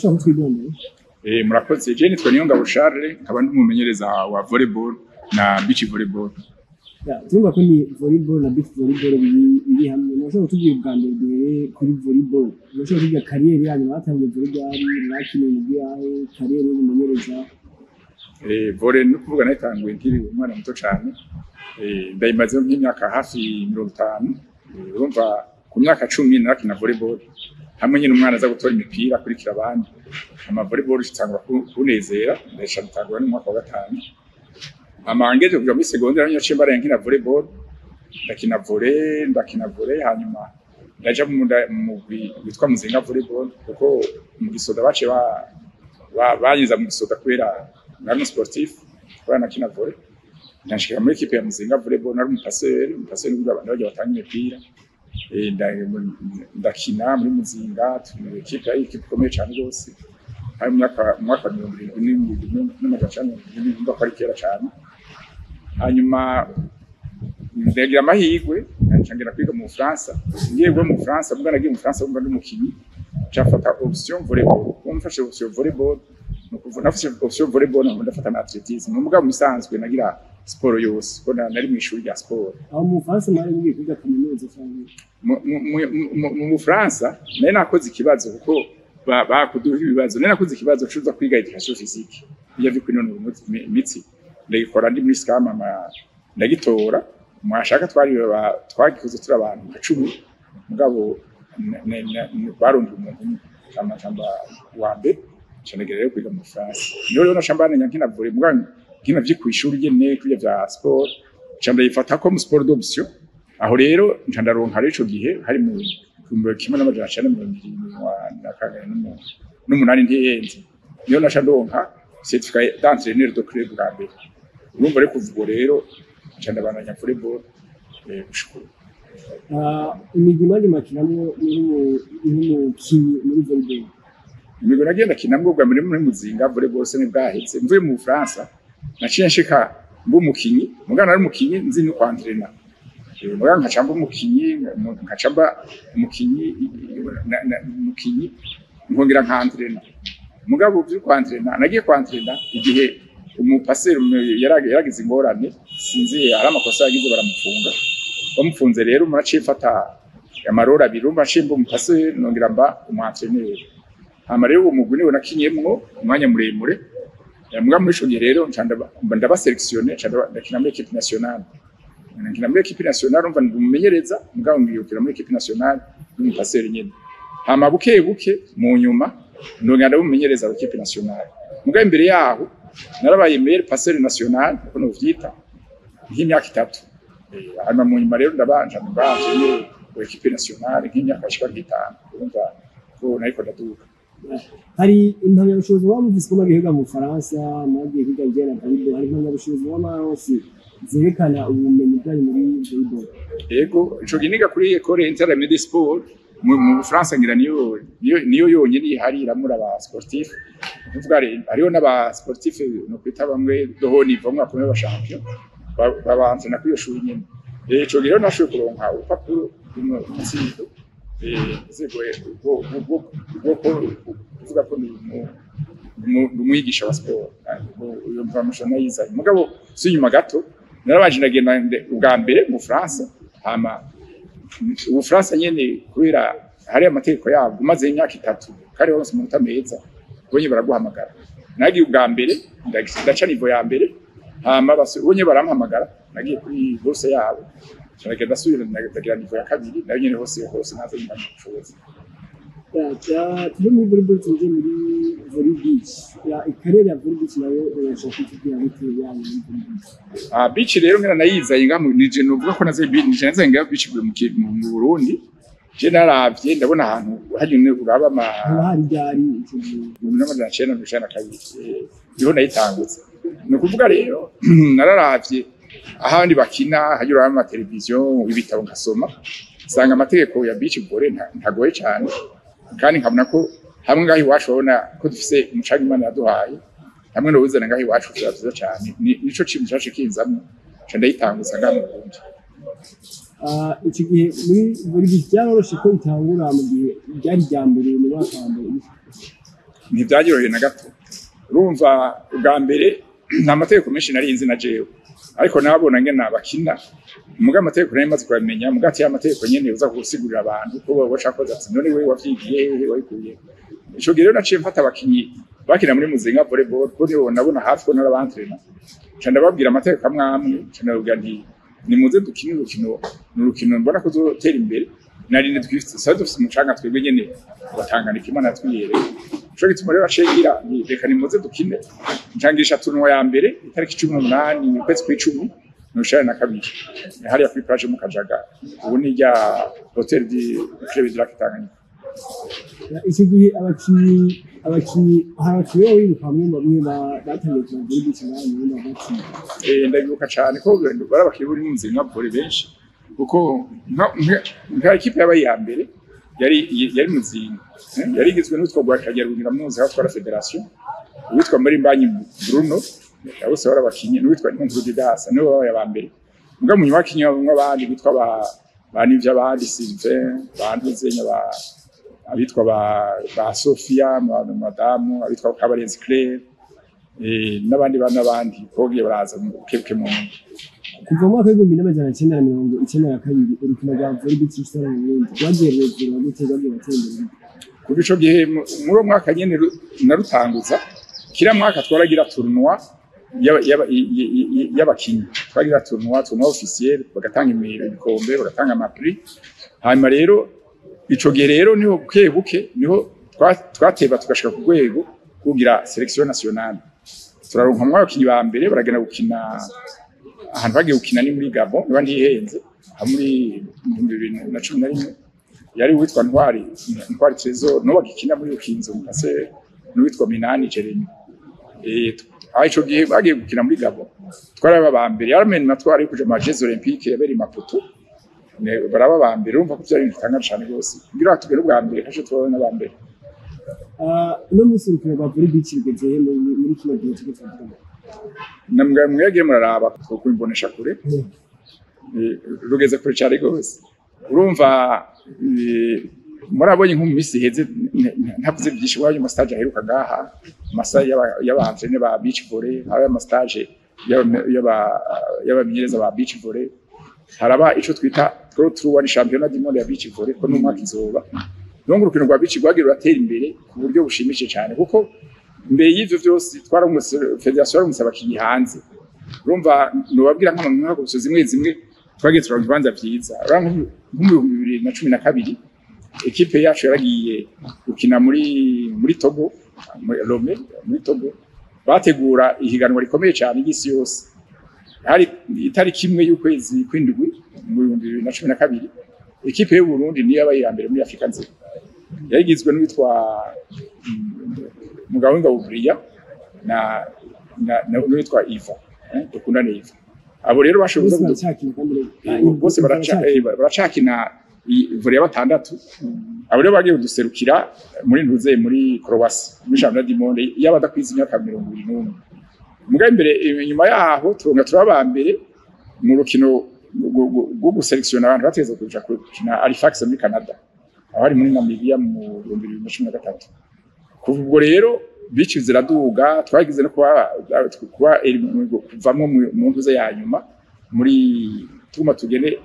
urashaka kutwigondera murakoze je nitwa Niyongabo Charles nkaba ndumumenyereza wa volleyball na beach volleyball. Tumva ko ni volleyball na beach volleyball biri hamwe urashaka kutubwira bwa mbere kuri volleyball urashaka kutubwira kariyeri yanyu mwatangiye volleyball mwakine muri yahe kariyeri y'umumenyereza volley no kuvuga natanguye nkiri umwana muto cyane ndayimaze nk'imyaka hafi 50 urumva ku myaka 10 nakina volleyball hamwe nyine umwana aza gutora imipira kurikira abandi ama volleyball itangwa kunezera ndasha bitangwa no mwaka wa 5 amangeje kuja muri secondaire nyace mbare nkina volleyball ndakina volley hanyuma ndaja mu witwa Muzinga volleyball kuko mu gisoda bace banyiza mu gisoda kwera nari sportif kwa nakina volley nashika muri equipe ya Muzinga volleyball nari umupasser n'ubwo abantu bajya batanga imipira ndakina muri Muzinga turi equipe ikomeye cyane rwose hari mwaka 2007 n'amajana n'imbuga kwari kera cyane hanyuma ndagira amahirwe ncangira kwiga mu Faransa ngiye mu Faransa mbwa nagiye mu Faransa mbwa n'umukinyi cyafata option volleyball umfashe option volleyball nafashe option volleyball ndafata na athletisme mbwa musanzwe nagira sport yose ko nari mu ishuri rya sport aho mu Faransa mari ngiye kwiga kaminuza cyane mu Faransa nari nakoze ikibazo kuko bakuduha ibibazo nari nakoze ikibazo cyuza kwiga education physique iyo bikwinona imitsi ndayikora ndi muri skama ndagitora mwashaka twagikoze turi abantu 10 mugabo barundi umuntu amajamba wambe cyanegere kwiga mu France niyo rero nashambana nyankina volley mugabo nkina vy'kwishuri nyene kujya vya sport cyamba yifata ko mu sport d'option aho rero ncandaronka rero gihe hari mu kimwe n'amajana 9 n'umunani ntiyenze niyo nashandonka certificat d'entraîneur de club bwa mbere urumva rero kuvuga rero candabana volleyball gushukura imigwi mari makinamwe muri volleyball imigwi nagenda kinamwe bwa muri Muzinga volleyball se bwahetse mvuye mu France naciye nshika mbu mukinyi mugana ari mukinyi nzi no kwantrena mugana nkacamba umukinyi nkacamba mukinyi nkongera nkantrena mugabo byo kwantrena nagiye kwantrena igihe umupasser yaragize ingorane sinzi ari amakosa yagize baramufunga bamufunze rero muracifata amarora birumba shimbo umupasser nongera mba umwantreneur hama rero umugwi niwe nakinyemwo umwanya muremure mbwa muri cyo rero ndaba selectionner ndakina muri equipe nationale nkina muri equipe nationale umva ndumumenyereza mbwa ngiyukira muri equipe nationale n'umupasser nyene hama buke mu nyuma ndongera ndabumenyereza muri equipe nationale mbwa imbere yaho narabaye meilleur passeur national kuko no vyita nk'imyaka 3 hanyuma mu nyuma rero ndabanje mu equipe nationale nk'imyaka 5 urumva ko nayiko ndaduka hari impamyabushobozi wamuvise ko magihiga mu Faransa magiye kwiga igera volleyball hari impamyabushobozi w'amarosi zerekana ubumenyi bwari muri volleyball yego ico giniga kuri école intermédiaire sport mu France ngira niyo yonyine hari iramura aba sportif uvuga ariyo n'aba sportif no kwita bamwe doho niveau mwakomeye ba champion babanze na kwiyo shuri nyene ico rero nashoye kuronka upapuro n'umutsindo zigwe uvuga ko umwigisha wa sport uyo mvamisha nayiza mugabo sinyuma gato narabaje ndagenda ubwa mbere mu France hama u France nyene kubera hari amategeko yabo umaze imyaka 3 kare hose mu tameza bonye baraguhamagara nagiye ubwa mbere ndaca nivo ya mbere hama bonye barampamagara nagiye kuri bourse yabo cyagenda subira ndagira nivo ya kabiri nayo nyene hose nazo nyamashobotse turi muri volleyball tuje muri volleyball ya ikarere ya volleyball nayo yashaka kugira ngo yanyu beach rero ngena nayizaye ngamu nije novuga ko naze nije ngaho beach mu Burundi je naravye ndabona ahantu hari uraba hari ryari n'amajana 9 kabiri niho nayitangutse no kuvuga rero nararavye ahandi bakina hajura ama television ibitabo ngasoma sanga amategeko ya beach volley ntagoye cyane kandi nkabona ko hamwe ngaho iwacu babona ko dufise umucanga Imana yaduhaye hamwe no wuzana ngaho iwacu byiza cyane nico kintu cyaje kinzamo ndayitangutsa ngaho mu Burundi iki gihe muri byaroroshe ko itangura mu gihe byari byambere mu mwaka wa mbere ntibyagiroroheye na gato urumva ubwa mbere nta mategeko menshi nari nzi na jewe ariko nabona ngena bakina muga amategeko nari maze kubamenya mugati y'amategeko nyene uza gusigurira abantu ko bo bashaka ati none wewe wavyigiye wayikuye ico gihe rero naciye mfata abakinyi bakina muri Muzinga volleyball ko nibo nabona hafi ko narabantrena cyane babwira amategeko amwamwe cyane babwira nti ni muze dukine urukino mbona ko zotera imbere nari ndwifite sado dufite umucanga twebwe nyene batanganika imana twiyere cyo gituma rero acengira reka ni muze dukine ncangisha turno ya mbere itariki 18 kwezi kw'icumi nushara na kabiri hariya kuri plage mu Kajaga ubu ni rya hotel di Club de la Tanganyika iki gihe abakinyi harakiwe wibuka bamwe batangiye muri gukina n'ubundi hagati ndabibuka cyane ko barabakiye buri munsi nka bore benshi kuko nka equipe yabaye ya mbere yari Muzinga yari igizwe n'utwo gwakagera kugira muzi aho twara federation witwa muri mbanyi Bruno bose barabakinye n'uwitwa Nkunzudidasa nibo babaye aba mbere muga mu nyuma kinyo nk'abandi bitwa bani by'abandi Sylvain banduzenya abitwa ba Sofia madamu abitwa Kabarenzi Claire n'abandi kogiye baraza mu kebke mu kuva mu mwaka w'ibihumbi n'amajana 1992 urukino rwa volleyball cy'isara mu Burundi rwagererezwa no gutega abatembera kuko ico gihe muri mwaka nyene narutanguza kira mwaka twaragira tournoi y'abakinyi twagira tournoi officiel bagatanga ibikombe bagatanga ama-prix hanyuma rero ico gihe rero niho buke niho twateba tugashika ku rwego kugira selection nationale turaronka mu bakinyi ba mbere baragenda gukina ahantu bagiye gukina ni muri Gabon niba ndihenze muri 2011 yari witwa Ntwari Trésor no bagikina muri Ukinzo mukase n'uwitwa Minani Jeremy ico gihe bagiye gukina muri Gabon twaraba ba mbere yaramenye natwari kuje ma Jeux Olympiques yaberi Maputo baraba ba mbere urumva ko byari bitangaje cyane rwose ngira tugere ubwa mbere kashe twabona ba mbere no musi rukino rwa volleyball bigeze muri kino gihe cyo gutanga namwe mwegeye muraraba ko imbonesha kure rugeze kure cyane rwose urumva murabonye nko mu misi heze ntavuze byinshi wayo mu stage aheruka ngaha amasaha y'abahanzene ba beach volley aba ama stage y'abamenyereza ba beach volley haraba ico twita Pro Tour One Championnat du Monde ya beach volley ko n'umwaka izoba donc urukino rwa beach rwagira uratera imbere ku buryo bushimishije cyane kuko mbere y'ivyo byose twaramutse federation yaramutse abakinyi hanze urumva nubabwira nk'amantu zimwe twagiye turonka ibanza vyiza mu 2012 equipe yacu yaragiye gukina muri Togo Lomé muri Togo bategura ihiganwa rikomeye cyane y'isi yose hari itariki imwe y'ukwezi kw'indwi mu 2012 equipe y'u Burundi niyo yabaye ya mbere muri Afrika nzima yarigizwe n'uwitwa Mugabo Ngaburiya na n'uwitwa Iva dukundane Iva abo rero bashoboza bose baracakina volley ya batandatu abo rero bagiye kuduserukira muri ntuze muri Croatia muri Championnat du Monde y'abadakwiza imyaka 21 muga imbere nyuma yaho turonka turaba mbere mu rukino rwo guselektiona abantu bateza kuja gukina Halifax muri Canada aho ari muri Namibia mu 2013 kubwo rero bici ziraduga twagize no kuba kuvamwe mu ntuze ya nyuma muri tuma tugene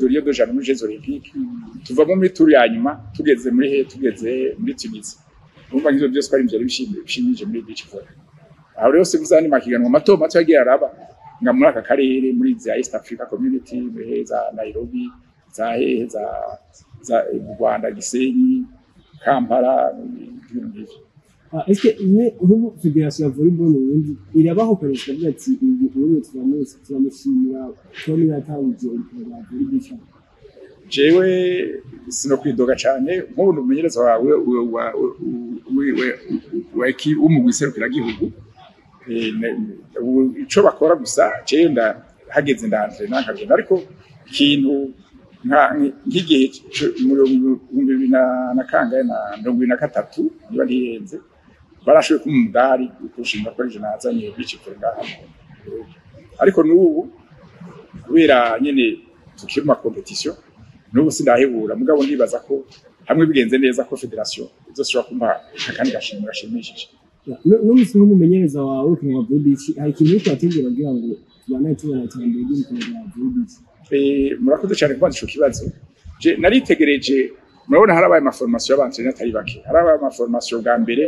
Rio de Janeiro Jeux Olympiques tuvamo muri tour ya nyuma tugeze muri Tunisia umva ngivyo byose kwari imvye bishimije muri beach volley aho rero se kuzani makiganwa mato yagiye araba nga muri aka karere muri za East Africa Community za Nairobi za Rwanda Gisenyi Kampala est-ce que une fédération ya volleyball mu Burundi irabaho koresha byati ubu turamushimira ko ni yatangiye ikora volleyball jewe sino kwidoga cyane nk'ubu umenyereza wawe weki umugwiserukira gihugu ico bakora gusa jewe hageze ndanze nankagenda ariko ikintu nk'igihe muri 2023 niba ntiyenze barashoboye kumudari kushimira ko je nazanye bicikora ngaha ariko n'ubu kubera nyene tukiri mu competition n'ubu sindahebura mugabo ndibaza ko hamwe bigenze neza ko federation uzoshobora kumpa akandi gashimwe gashimishije. N'umusi nk'umumenyereza wawe ukina Volley Beach hari ikintu uriko urategura kugira ngo tubane tubona iterambere ry'umukino wa Volley Beach? Murakoze cyane kubaza ico kibazo. Je naritegereje, murabona harabaye amaformation y'abantrena atari bake, harabaye amaformation bwa mbere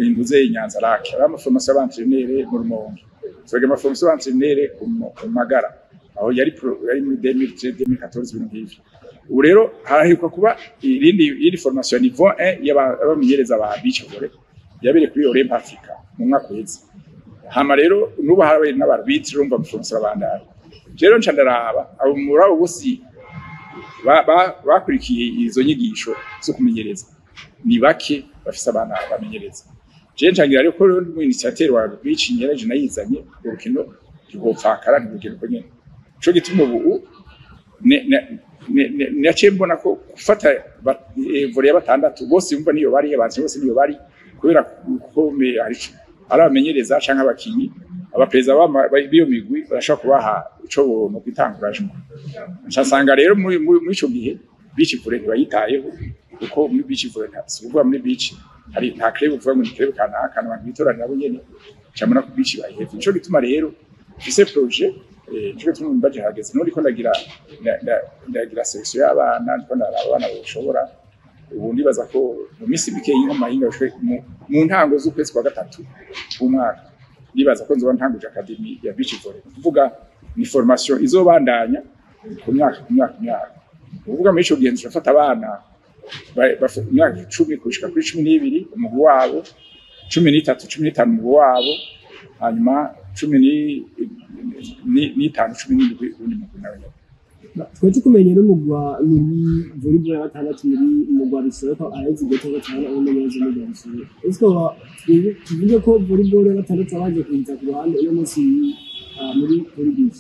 induze y'Inyanza Lake, harabaye amaformation y'abantrenere mu Rumonge, twege amaformation y'abantrenere ku Magara, aho yari muri 2013-2014 ibintu nk'ivyo. Ubu rero haraheruka kuba iri formation niveau 1 y'abamenyereza ba beach volley yabere kuri Olymp Africa mu mwaka uheze. Hama rero nubu harabaye n'abarbitre urumva mufonse abandara. Rero nca ndaraba abo muri abo bose bakurikiye izo nyigisho zo kumenyereza ni bake bafise abana bamenyereza. Je ncangira rero ko mu initiateur wa beach nyereje nayizanye urukino rwopfakara n'urugero ko nyene. Cyo gituma ubu naciye mbona ko gufata volley ya batandatu bose bumva niyo bari abantu bose niyo bari kubera ko ari abamenyereza canke abakinyi abapereza b'iyo migwi barashaka kubaha ico no kwitanguraje. Nsanga rero muri ico gihe beach volley ntibayitayeho kuko muri beach volley ntabwo muri beach hari nta club uvuga ngo ni club kanaka abantu bitoranira abo nyene cyamana ku beach bayiheze. Nico gituma rero fise projet nico gituma mbaje hageze nuri ko ndagira selection y'abana ndiko ndaraba abana boshobora. Ubu ndibaza ko mu minsi mike y'inkomahinga mu ntango z'ukwezi kwa gatatu umwaka ndibaza ko nzoba ntanguje academy ya beach volley, kuvuga ni formation izobandanya ku myaka. Kuvuga muri ico gihe nzofata abana imyaka 10 kushika kuri 12 umugwi wabo, 13 15 umugwi wabo, hanyuma 15 17 undi mugwi nawe. Twe tukumenye n'umugwa muri volleyball ya batandatu muri umugwa bisoko arezi gatoga cyane umumenyereza n'umugwa bisoko. Esko tuvuge ko volleyball ya batandatu abaje kwinza ku ruhande uno munsi muri Volley Beach?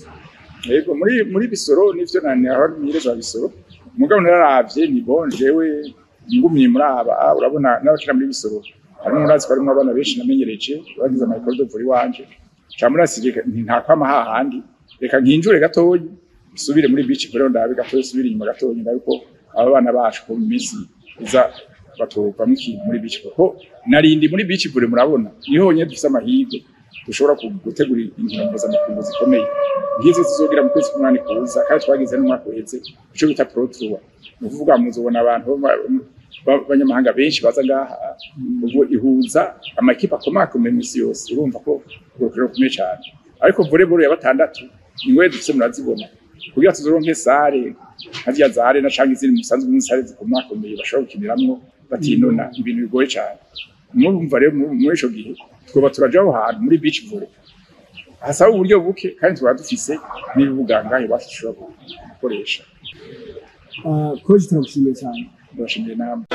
Yego muri bisoro nivyo nani aho umumenyereza wa bisoro umugabo nararavye ni bonjewe ngumye muri aba urabona n'abakira muri bisoro harimo urazi ko harimo abana benshi namenyereje bagize amakuru do volley wanje camurasije nta kwama hahandi reka nkinjure gatoyi subire muri beach volley ndabe gatoyi subire inyuma gatoyi ndabiko aba bana bacu ko minsi iza batopa muri beach kuko narindi muri beach volley murabona niho nye dufise amahirwe dushobora gutegura inkino mpuzamakungu zikomeye ngizo zizogira mu kwezi kumwani kuza kandi twagize n'umwaka uheze ico bita Pro Tour. Uvuga muzobona abantu b'abanyamahanga benshi baza ngaha ubu ihuza amakipe akomakomeye misi yose, urumva ko urukino rukomeye cyane. Ariko volleyball ya batandatu ingwe dufise murazibona kugira tuzoronke sare haziya zare na canke izindi musanzwe mu sare zikomakomeye bashobora gukiniramwo batinona ibintu bigoye cyane. Mwumva rero muri ico gihe twoba turajaho hantu muri beach volley hasaba uburyo buke kandi tuba dufise n'ibibuga ngahe bashobora gukoresha. Coach turagushimiye cyane. Ndashimiye namwe.